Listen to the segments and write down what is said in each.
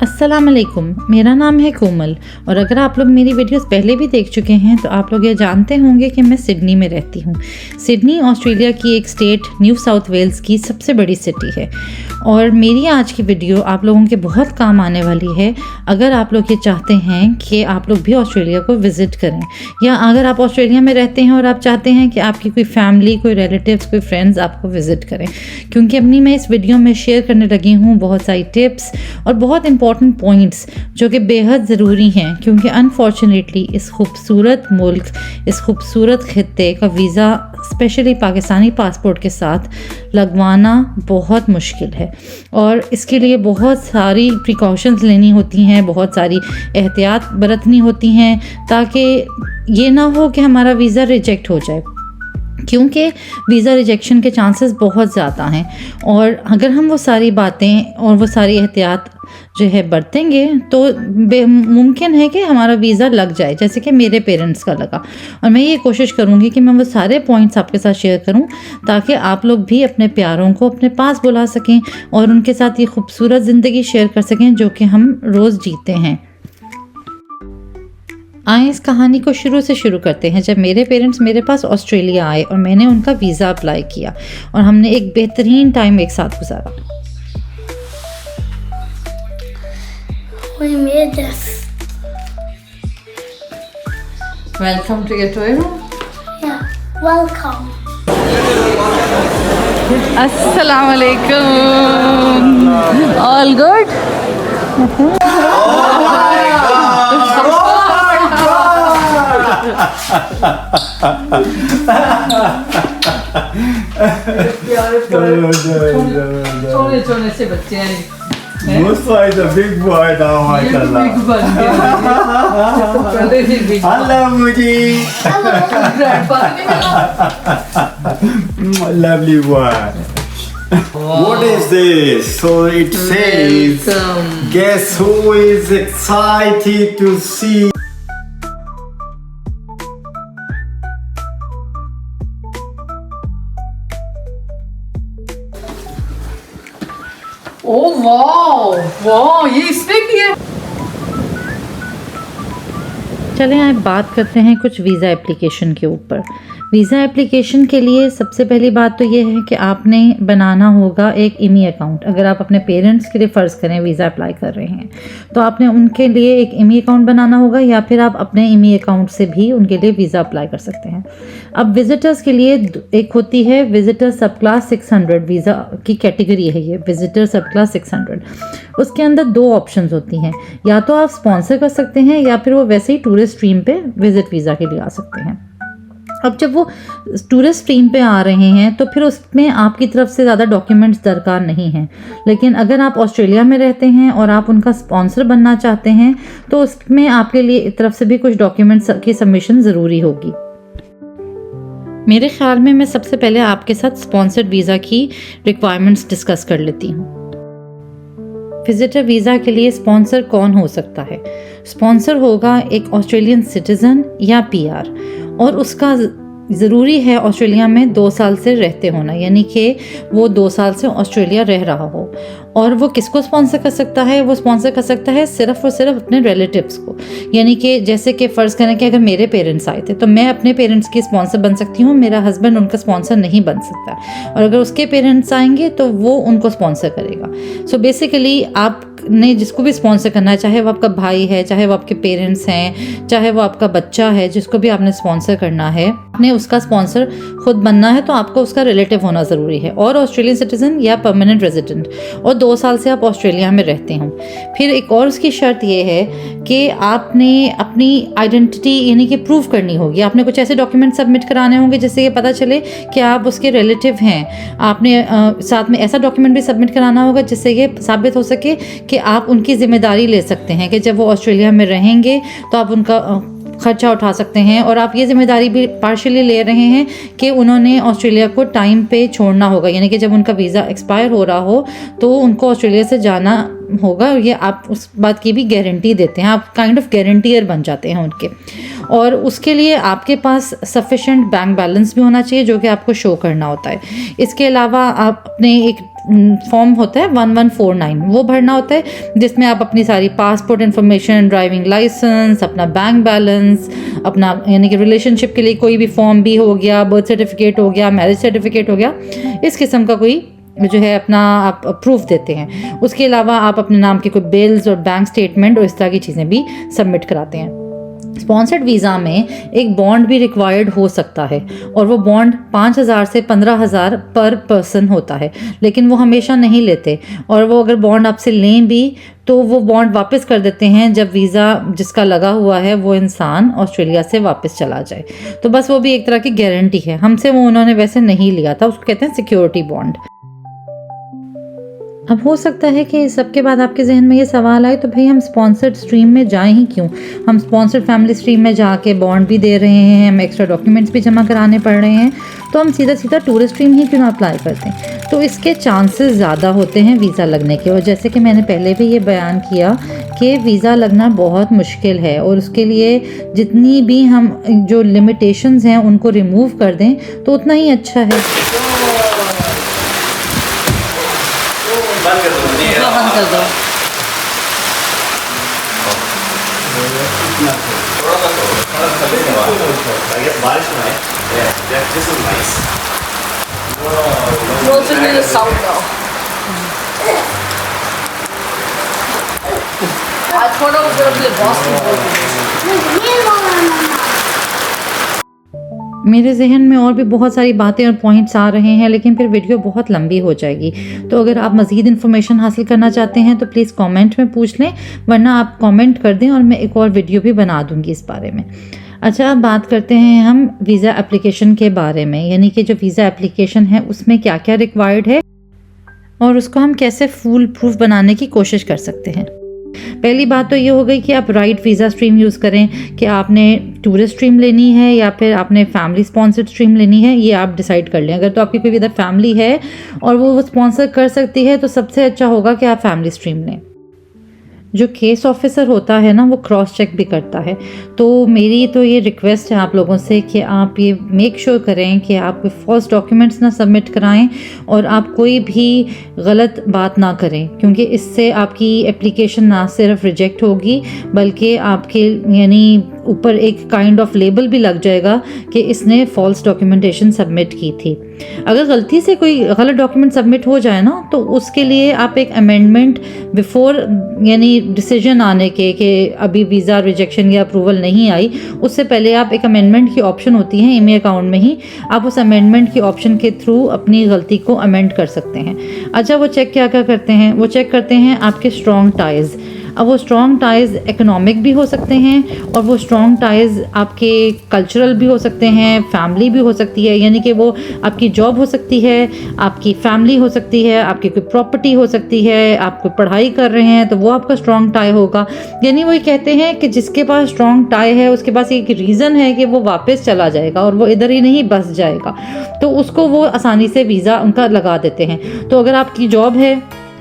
अस्सलाम वालेकुम, मेरा नाम है कोमल और अगर आप लोग मेरी वीडियोस पहले भी देख चुके हैं तो आप लोग ये जानते होंगे कि मैं सिडनी में रहती हूँ। सिडनी ऑस्ट्रेलिया की एक स्टेट न्यू साउथ वेल्स की सबसे बड़ी सिटी है और मेरी आज की वीडियो आप लोगों के बहुत काम आने वाली है अगर आप लोग ये चाहते हैं कि आप लोग भी ऑस्ट्रेलिया को विज़िट करें, या अगर आप ऑस्ट्रेलिया में रहते हैं और आप चाहते हैं कि आपकी कोई फैमिली, कोई रिलेटिव्स, कोई फ्रेंड्स आपको विज़िट करें। क्योंकि अपनी मैं इस वीडियो में शेयर करने लगी हूँ बहुत सारी टिप्स और बहुत इंपॉर्टेंट पॉइंट्स जो कि बेहद ज़रूरी हैं, क्योंकि अनफॉर्चुनेटली इस खूबसूरत मुल्क, इस खूबसूरत खित्ते का वीज़ा स्पेशली पाकिस्तानी पासपोर्ट के साथ लगवाना बहुत मुश्किल है और इसके लिए बहुत सारी प्रिकॉशंस लेनी होती हैं, बहुत सारी एहतियात बरतनी होती हैं ताकि ये ना हो कि हमारा वीज़ा रिजेक्ट हो जाए, क्योंकि वीज़ा रिजेक्शन के चांसेस बहुत ज़्यादा हैं। और अगर हम वो सारी बातें और वो सारी एहतियात जो है बरतेंगे तो मुमकिन है कि हमारा वीज़ा लग जाए, जैसे कि मेरे पेरेंट्स का लगा। और मैं ये कोशिश करूँगी कि मैं वो सारे पॉइंट्स आपके साथ शेयर करूँ ताकि आप लोग भी अपने प्यारों को अपने पास बुला सकें और उनके साथ ये खूबसूरत ज़िंदगी शेयर कर सकें जो कि हम रोज़ जीते हैं। आए इस कहानी को शुरू से शुरू करते हैं। जब मेरे पेरेंट्स मेरे पास ऑस्ट्रेलिया आए और मैंने उनका वीज़ा अप्लाई किया और हमने एक बेहतरीन टाइम एक साथ गुजारा। We made this. Welcome to your toy room. Yeah, welcome. Assalamu alaikum. All good? छोटे से बच्चे हैं। Musa is a big boy now, mashallah. Hello, Muji. Lovely boy. What is this? So it says, guess who is excited to see? ओह वाह वाह, ये इसने किया। चलें आज बात करते हैं कुछ वीज़ा एप्लीकेशन के ऊपर। वीज़ा एप्लीकेशन के लिए सबसे पहली बात तो ये है कि आपने बनाना होगा एक ईमी अकाउंट। अगर आप अपने पेरेंट्स के लिए फ़र्ज़ करें वीज़ा अप्लाई कर रहे हैं तो आपने उनके लिए एक ईमी अकाउंट बनाना होगा, या फिर आप अपने ईमी अकाउंट से भी उनके लिए वीज़ा अप्लाई कर सकते हैं। अब विज़िटर्स के लिए एक होती है विज़िटर सब क्लास 600, वीज़ा की कैटेगरी है ये, विज़िटर सब क्लास 600। उसके अंदर दो ऑप्शंस होती हैं, या तो आप स्पॉन्सर कर सकते हैं या फिर वो वैसे ही टूरिस्ट स्ट्रीम पे विज़िट वीज़ा के लिए आ सकते हैं। अब जब वो टूरिस्ट स्ट्रीम पे आ रहे हैं तो फिर उसमें आपकी तरफ से ज़्यादा डॉक्यूमेंट्स दरकार नहीं हैं, लेकिन अगर आप ऑस्ट्रेलिया में रहते हैं और आप उनका स्पॉन्सर बनना चाहते हैं तो उसमें आपके लिए तरफ से भी कुछ डॉक्यूमेंट्स की सबमिशन ज़रूरी होगी। मेरे ख्याल में मैं सबसे पहले आपके साथ स्पॉन्सर्ड वीज़ा की रिक्वायरमेंट्स डिस्कस कर लेती हूँ। विजिटर वीज़ा के लिए स्पॉन्सर कौन हो सकता है? स्पॉन्सर होगा एक ऑस्ट्रेलियन सिटीज़न या पीआर, और उसका ज़रूरी है ऑस्ट्रेलिया में 2 साल से रहते होना, यानी कि वो 2 साल से ऑस्ट्रेलिया रह रहा हो। और वो किसको स्पॉन्सर कर सकता है? वो स्पॉन्सर कर सकता है सिर्फ़ और सिर्फ अपने रिलेटिव्स को, यानी कि जैसे कि फ़र्ज़ करें कि अगर मेरे पेरेंट्स आए थे तो मैं अपने पेरेंट्स की स्पॉन्सर बन सकती हूँ, मेरा हस्बैंड उनका स्पॉन्सर नहीं बन सकता, और अगर उसके पेरेंट्स आएंगे तो वो उनको स्पॉन्सर करेगा। सो बेसिकली आपने जिसको भी स्पॉन्सर करना है, चाहे वो आपका भाई है, चाहे वो आपके पेरेंट्स हैं, चाहे वो आपका बच्चा है, जिसको भी आपने स्पॉन्सर करना है, आपने उसका स्पॉन्सर खुद बनना है तो आपको उसका रिलेटिव होना ज़रूरी है, और ऑस्ट्रेलियन सिटीज़न या परमानेंट रेजिडेंट, और 2 साल से आप ऑस्ट्रेलिया में रहते हों। फिर एक और उसकी शर्त ये है कि आपने अपनी आइडेंटिटी यानी कि प्रूव करनी होगी। आपने कुछ ऐसे डॉक्यूमेंट सबमिट कराने होंगे जिससे ये पता चले कि आप उसके रिलेटिव हैं। आपने साथ में ऐसा डॉक्यूमेंट भी सबमिट कराना होगा जिससे ये साबित हो सके कि आप उनकी ज़िम्मेदारी ले सकते हैं, कि जब वो ऑस्ट्रेलिया में रहेंगे तो आप उनका खर्चा उठा सकते हैं, और आप ये जिम्मेदारी भी पार्शियली ले रहे हैं कि उन्होंने ऑस्ट्रेलिया को टाइम पे छोड़ना होगा, यानी कि जब उनका वीज़ा एक्सपायर हो रहा हो तो उनको ऑस्ट्रेलिया से जाना होगा। ये आप उस बात की भी गारंटी देते हैं, आप काइंड ऑफ गारंटियर बन जाते हैं उनके। और उसके लिए आपके पास सफिशेंट बैंक बैलेंस भी होना चाहिए जो कि आपको शो करना होता है। इसके अलावा आप अपने एक फॉर्म होता है 1149, वो भरना होता है, जिसमें आप अपनी सारी पासपोर्ट इन्फॉर्मेशन, ड्राइविंग लाइसेंस, अपना बैंक बैलेंस, अपना यानी कि रिलेशनशिप के लिए कोई भी फॉर्म भी हो गया, बर्थ सर्टिफिकेट हो गया, मैरिज सर्टिफिकेट हो गया, इस किस्म का कोई जो है अपना आप प्रूफ देते हैं। उसके अलावा आप अपने नाम के कोई बिल्स और बैंक स्टेटमेंट और इस तरह की चीज़ें भी सबमिट कराते हैं। स्पॉन्सर्ड वीज़ा में एक बॉन्ड भी रिक्वायर्ड हो सकता है, और वो बॉन्ड 5,000 से 15,000 पर पर्सन होता है, लेकिन वो हमेशा नहीं लेते, और वो अगर बॉन्ड आपसे लें भी तो वो बॉन्ड वापस कर देते हैं जब वीज़ा जिसका लगा हुआ है वो इंसान ऑस्ट्रेलिया से वापस चला जाए। तो बस वो भी एक तरह की गारंटी है, हमसे वो उन्होंने वैसे नहीं लिया था, उसको कहते हैं सिक्योरिटी बॉन्ड। अब हो सकता है कि सबके बाद आपके जहन में ये सवाल आए, तो भाई हम स्पॉन्सर्ड स्ट्रीम में जाएं ही क्यों? हम स्पॉन्सर्ड फैमिली स्ट्रीम में जाके बॉन्ड भी दे रहे हैं, हम एक्स्ट्रा डॉक्यूमेंट्स भी जमा कराने पड़ रहे हैं, तो हम सीधा सीधा टूरिस्ट स्ट्रीम ही क्यों ना अप्लाई करते हैं? तो इसके चांसेस ज़्यादा होते हैं वीज़ा लगने के, और जैसे कि मैंने पहले भी ये बयान किया कि वीज़ा लगना बहुत मुश्किल है, और उसके लिए जितनी भी हम जो लिमिटेशंस हैं उनको रिमूव कर दें तो उतना ही अच्छा है। बंद कर दो, बंद कर दो। बारिश में दिस इज नाइस। मेरे जहन में और भी बहुत सारी बातें और पॉइंट्स आ रहे हैं, लेकिन फिर वीडियो बहुत लंबी हो जाएगी। तो अगर आप मज़ीद इन्फॉर्मेशन हासिल करना चाहते हैं तो प्लीज़ कमेंट में पूछ लें, वरना आप कमेंट कर दें और मैं एक और वीडियो भी बना दूंगी इस बारे में। अच्छा, अब बात करते हैं हम वीज़ा एप्लीकेशन के बारे में, यानी कि जो वीज़ा एप्लीकेशन है उसमें क्या क्या रिक्वायर्ड है और उसको हम कैसे फुल प्रूफ बनाने की कोशिश कर सकते हैं। पहली बात तो ये हो गई कि आप राइट वीज़ा स्ट्रीम यूज़ करें, कि आपने टूरिस्ट स्ट्रीम लेनी है या फिर आपने फैमिली स्पॉन्सर्ड स्ट्रीम लेनी है, ये आप डिसाइड कर लें। अगर तो आपकी कोई इधर फैमिली है और वो स्पॉन्सर कर सकती है तो सबसे अच्छा होगा कि आप फैमिली स्ट्रीम लें। जो केस ऑफिसर होता है ना, वो क्रॉस चेक भी करता है। तो मेरी तो ये रिक्वेस्ट है आप लोगों से कि आप ये मेक श्योर करें कि आप फॉल्स डॉक्यूमेंट्स ना सबमिट कराएं और आप कोई भी गलत बात ना करें, क्योंकि इससे आपकी एप्लीकेशन ना सिर्फ रिजेक्ट होगी बल्कि आपके यानी ऊपर एक काइंड ऑफ लेबल भी लग जाएगा कि इसने फॉल्स डॉक्यूमेंटेशन सबमिट की थी। अगर गलती से कोई गलत डॉक्यूमेंट सबमिट हो जाए ना, तो उसके लिए आप एक अमेंडमेंट बिफोर यानी डिसीजन आने के कि अभी वीज़ा रिजेक्शन या अप्रूवल नहीं आई, उससे पहले आप एक अमेंडमेंट की ऑप्शन होती है ईमेल अकाउंट में ही, आप उस अमेंडमेंट की ऑप्शन के थ्रू अपनी गलती को अमेंड कर सकते हैं। अच्छा, वो चेक क्या क्या करते हैं? वो चेक करते हैं आपके स्ट्रॉन्ग टाइज़। अब वो स्ट्रॉन्ग टाइज़ इकोनॉमिक भी हो सकते हैं और वो स्ट्रॉन्ग टाइज़ आपके कल्चरल भी हो सकते हैं, फैमिली भी हो सकती है, यानी कि वो आपकी जॉब हो सकती है, आपकी फैमिली हो सकती है, आपकी कोई प्रॉपर्टी हो सकती है, आप कोई पढ़ाई कर रहे हैं तो वो आपका स्ट्रॉन्ग टाई होगा। यानी वो ये कहते हैं कि जिसके पास स्ट्रॉन्ग टाई है उसके पास एक रीज़न है कि वो वापस चला जाएगा और वो इधर ही नहीं बस जाएगा, तो उसको वो आसानी से वीज़ा उनका लगा देते हैं। तो अगर आपकी जॉब है,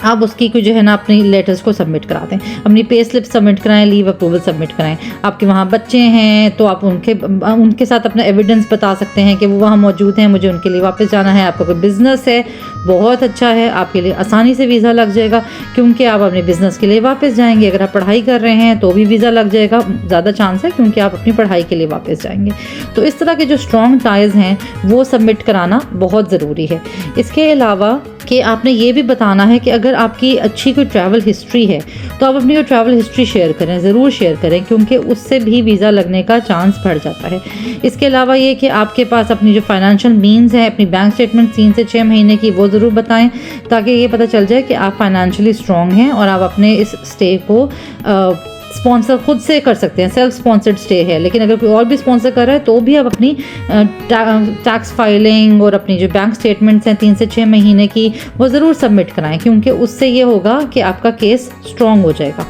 आप उसकी कोई जो है ना अपनी लेटर्स को सबमिट करा दें, अपनी पे स्लिप सबमिट कराएं, लीव अप्रूवल सबमिट कराएं। आपके वहाँ बच्चे हैं तो आप उनके साथ अपना एविडेंस बता सकते हैं कि वो वहाँ मौजूद हैं, मुझे उनके लिए वापस जाना है। आपका कोई बिज़नेस है, बहुत अच्छा है, आपके लिए आसानी से वीज़ा लग जाएगा क्योंकि आप अपने बिज़नेस के लिए वापस जाएंगे। अगर आप पढ़ाई कर रहे हैं तो भी वीज़ा लग जाएगा, ज़्यादा चांस है क्योंकि आप अपनी पढ़ाई के लिए वापस जाएंगे। तो इस तरह के जो स्ट्रॉन्ग टाइज़ हैं वो सबमिट कराना बहुत ज़रूरी है। इसके अलावा कि आपने ये भी बताना है कि अगर आपकी अच्छी कोई ट्रैवल हिस्ट्री है तो आप अपनी वो ट्रैवल हिस्ट्री शेयर करें, ज़रूर शेयर करें, क्योंकि उससे भी वीज़ा लगने का चांस बढ़ जाता है। इसके अलावा ये कि आपके पास अपनी जो फाइनेंशियल मीन्स है, अपनी बैंक स्टेटमेंट 3 से 6 महीने की, वो ज़रूर बताएं ताकि ये पता चल जाए कि आप फाइनेंशियली स्ट्रॉन्ग हैं और आप अपने इस स्टे को स्पॉन्सर खुद से कर सकते हैं। सेल्फ स्पॉन्सर्ड स्टे है, लेकिन अगर कोई और भी स्पॉन्सर कर रहा है तो भी आप अपनी टैक्स फाइलिंग और अपनी जो बैंक स्टेटमेंट्स हैं 3 से 6 महीने की, वो ज़रूर सबमिट कराएं, क्योंकि उससे ये होगा कि आपका केस स्ट्रॉन्ग हो जाएगा।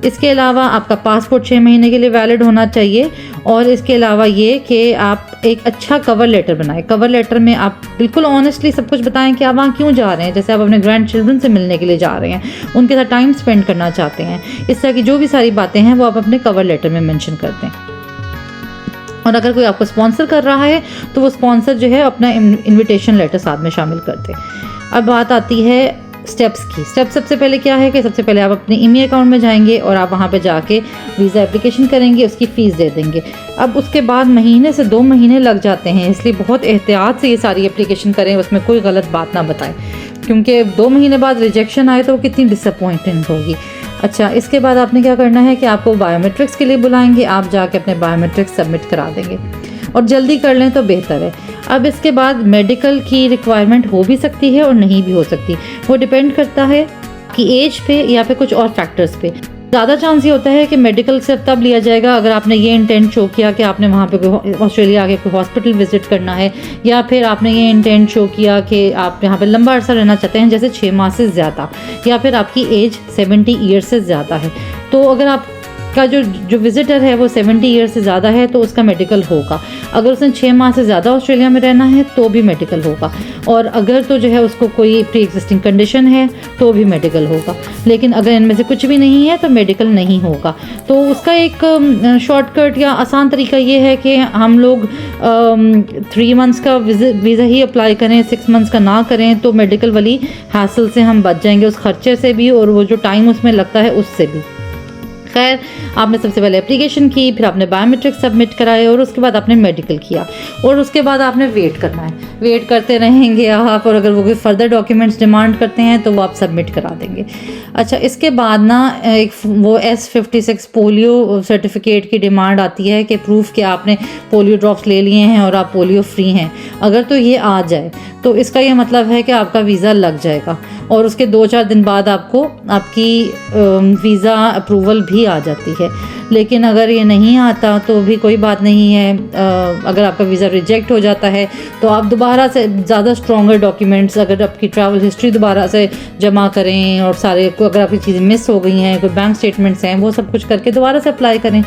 इसके अलावा आपका पासपोर्ट 6 महीने के लिए वैलिड होना चाहिए, और इसके अलावा ये कि आप एक अच्छा कवर लेटर बनाएं। कवर लेटर में आप बिल्कुल ऑनेस्टली सब कुछ बताएं कि आप वहाँ क्यों जा रहे हैं। जैसे आप अपने ग्रैंड चिल्ड्रन से मिलने के लिए जा रहे हैं, उनके साथ टाइम स्पेंड करना चाहते हैं, इस तरह की जो भी सारी बातें हैं वो आप अपने कवर लेटर में मेंशन कर दें। और अगर कोई आपको स्पॉन्सर कर रहा है तो वो स्पॉन्सर जो है अपना इन्विटेशन लेटर साथ में शामिल कर दे। अब बात आती है स्टेप्स की। स्टेप सबसे पहले क्या है कि सबसे पहले आप अपने ईमी अकाउंट में जाएंगे और आप वहाँ पे जाके वीज़ा एप्लीकेशन करेंगे, उसकी फ़ीस दे देंगे। अब उसके बाद महीने से 2 महीने लग जाते हैं, इसलिए बहुत एहतियात से ये सारी एप्लीकेशन करें, उसमें कोई गलत बात ना बताएं, क्योंकि 2 महीने बाद रिजेक्शन आए तो वो कितनी डिसअपॉइंटिंग होगी। अच्छा, इसके बाद आपने क्या करना है कि आपको बायोमेट्रिक्स के लिए बुलाएंगे, आप जाके अपने बायोमेट्रिक्स सबमिट करा देंगे और जल्दी कर लें तो बेहतर है। अब इसके बाद मेडिकल की रिक्वायरमेंट हो भी सकती है और नहीं भी हो सकती, वो डिपेंड करता है कि एज पे या फिर कुछ और फैक्टर्स पे। ज़्यादा चांस ये होता है कि मेडिकल से तब लिया जाएगा अगर आपने ये इंटेंट शो किया कि आपने वहाँ पे कोई ऑस्ट्रेलिया आके कोई हॉस्पिटल विजिट करना है, या फिर आपने ये इंटेंट शो किया कि आप यहाँ पे लंबा अरसा रहना चाहते हैं, जैसे 6 माह से ज़्यादा, या फिर आपकी एज 70 ईयर्स से ज़्यादा है। तो अगर आपका जो विजिटर है वो 70 ईयर्स से ज़्यादा है तो उसका मेडिकल होगा। अगर उसने 6 माह से ज़्यादा ऑस्ट्रेलिया में रहना है तो भी मेडिकल होगा, और अगर तो जो है उसको कोई प्री एग्जिस्टिंग कंडीशन है तो भी मेडिकल होगा। लेकिन अगर इनमें से कुछ भी नहीं है तो मेडिकल नहीं होगा। तो उसका एक शॉर्टकट या आसान तरीका ये है कि हम लोग 3 मंथ्स का वीज़ा ही अप्लाई करें, 6 मंथ्स का ना करें, तो मेडिकल वाली हासिल से हम बच जाएंगे, उस खर्चे से भी और वो जो टाइम उसमें लगता है उससे भी। खैर, आपने सबसे पहले एप्लीकेशन की, फिर आपने बायोमेट्रिक सबमिट कराए और उसके बाद आपने मेडिकल किया, और उसके बाद आपने वेट करना है। वेट करते रहेंगे आप, और अगर वो कोई फर्दर डॉक्यूमेंट्स डिमांड करते हैं तो वो आप सबमिट करा देंगे। अच्छा, इसके बाद ना एक वो S56 पोलियो सर्टिफिकेट की डिमांड आती है कि प्रूफ कि आपने पोलियो ड्रॉप्स ले लिए हैं और आप पोलियो फ्री हैं। अगर तो ये आ जाए तो इसका ये मतलब है कि आपका वीज़ा लग जाएगा, और उसके 2-4 दिन बाद आपको आपकी वीज़ा अप्रूवल भी आ जाती है। लेकिन अगर ये नहीं आता तो भी कोई बात नहीं है। अगर आपका वीज़ा रिजेक्ट हो जाता है तो आप दोबारा से ज़्यादा स्ट्रॉन्गर डॉक्यूमेंट्स, अगर आपकी ट्रैवल हिस्ट्री दोबारा से जमा करें, और सारे अगर आपकी चीज़ें मिस हो गई हैं, कोई बैंक स्टेटमेंट्स हैं, वो सब कुछ करके दोबारा से अप्लाई करें।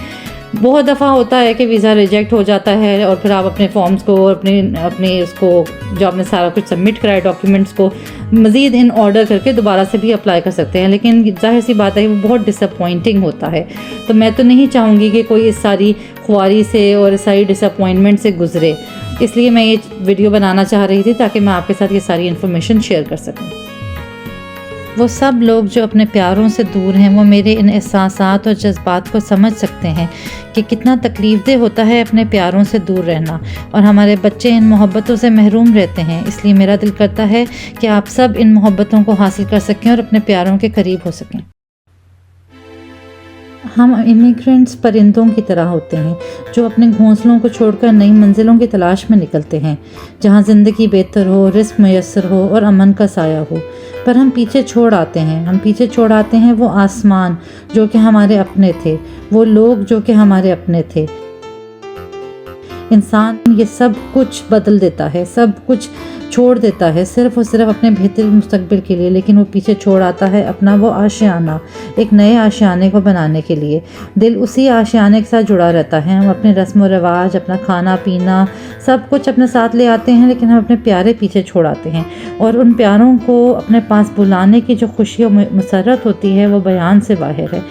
बहुत दफ़ा होता है कि वीज़ा रिजेक्ट हो जाता है और फिर आप अपने फॉर्म्स को, अपने उसको जो आपने सारा कुछ सबमिट कराया डॉक्यूमेंट्स को मज़ीद इन ऑर्डर करके दोबारा से भी अप्लाई कर सकते हैं। लेकिन जाहिर सी बात है वो बहुत डिसअपॉइंटिंग होता है। तो मैं तो नहीं चाहूँगी कि कोई इस सारी ख्वारी से और इस सारी डिसअपॉइंटमेंट से गुज़रे, इसलिए मैं ये वीडियो बनाना चाह रही थी ताकि मैं आपके साथ ये सारी इन्फॉर्मेशन शेयर कर सकूँ। वो सब लोग जो अपने प्यारों से दूर हैं वो मेरे इन एहसासात और जज्बात को समझ सकते हैं कि कितना तकलीफ़देह होता है अपने प्यारों से दूर रहना, और हमारे बच्चे इन मोहब्बतों से महरूम रहते हैं। इसलिए मेरा दिल करता है कि आप सब इन मोहब्बतों को हासिल कर सकें और अपने प्यारों के करीब हो सकें। हम इमिग्रेंट्स परिंदों की तरह होते हैं जो अपने घोंसलों को छोड़कर नई मंजिलों की तलाश में निकलते हैं, जहां ज़िंदगी बेहतर हो, रिस्क मैसर हो और अमन का साया हो। पर हम पीछे छोड़ आते हैं वो आसमान जो कि हमारे अपने थे, वो लोग जो कि हमारे अपने थे। इंसान ये सब कुछ बदल देता है, सब कुछ छोड़ देता है सिर्फ़ और सिर्फ अपने बेहतरीन मुस्तकबिल के लिए, लेकिन वो पीछे छोड़ आता है अपना वो आशियाना, एक नए आशियाने को बनाने के लिए। दिल उसी आशियाने के साथ जुड़ा रहता है। हम अपने रस्म व रिवाज, अपना खाना पीना, सब कुछ अपने साथ ले आते हैं, लेकिन हम अपने प्यारे पीछे छोड़ आते हैं, और उन प्यारों को अपने पास बुलाने की जो खुशी और मसरत होती है वो बयान से बाहर है।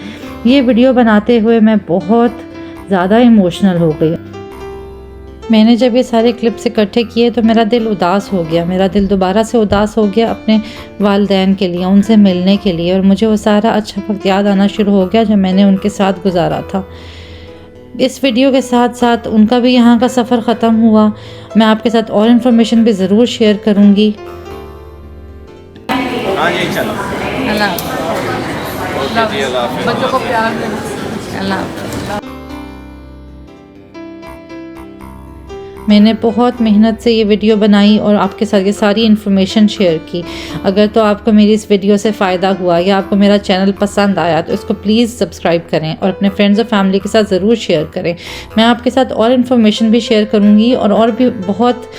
ये वीडियो बनाते हुए मैं बहुत ज़्यादा इमोशनल हो गई। मैंने जब ये सारे क्लिप्स इकट्ठे किए तो मेरा दिल उदास हो गया, मेरा दिल दोबारा से उदास हो गया अपने वालिदैन के लिए, उनसे मिलने के लिए, और मुझे वो सारा अच्छा वक्त याद आना शुरू हो गया जो मैंने उनके साथ गुजारा था। इस वीडियो के साथ साथ उनका भी यहाँ का सफ़र ख़त्म हुआ। मैं आपके साथ और इन्फॉर्मेशन भी ज़रूर शेयर करूँगी। बच्चों को प्यार देना। मैंने बहुत मेहनत से ये वीडियो बनाई और आपके साथ ये सारी इन्फॉर्मेशन शेयर की। अगर तो आपको मेरी इस वीडियो से फ़ायदा हुआ या आपको मेरा चैनल पसंद आया तो इसको प्लीज़ सब्सक्राइब करें और अपने फ्रेंड्स और फैमिली के साथ ज़रूर शेयर करें। मैं आपके साथ और इन्फॉर्मेशन भी शेयर करूँगी और भी बहुत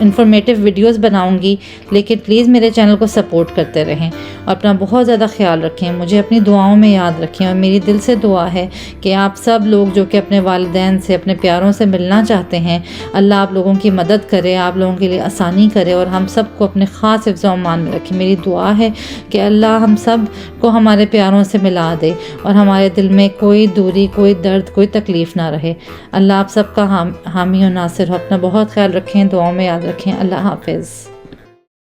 इन्फॉर्मेटिव वीडियोस बनाऊंगी, लेकिन प्लीज़ मेरे चैनल को सपोर्ट करते रहें और अपना बहुत ज़्यादा ख्याल रखें। मुझे अपनी दुआओं में याद रखें, और मेरी दिल से दुआ है कि आप सब लोग जो कि अपने वालिदैन से, अपने प्यारों से मिलना चाहते हैं, अल्लाह आप लोगों की मदद करे, आप लोगों के लिए आसानी करे और हम सब को अपने ख़ास हिफ्ज़ व अमान में रखें। मेरी दुआ है कि अल्लाह हम सब को हमारे प्यारों से मिला दे और हमारे दिल में कोई दूरी, कोई दर्द, कोई तकलीफ़ ना रहे। अल्लाह आप सब का हामी और नासिर हो। अपना बहुत ख्याल रखें, दुआओं में याद रखें। अल्लाह हाफ़िज़।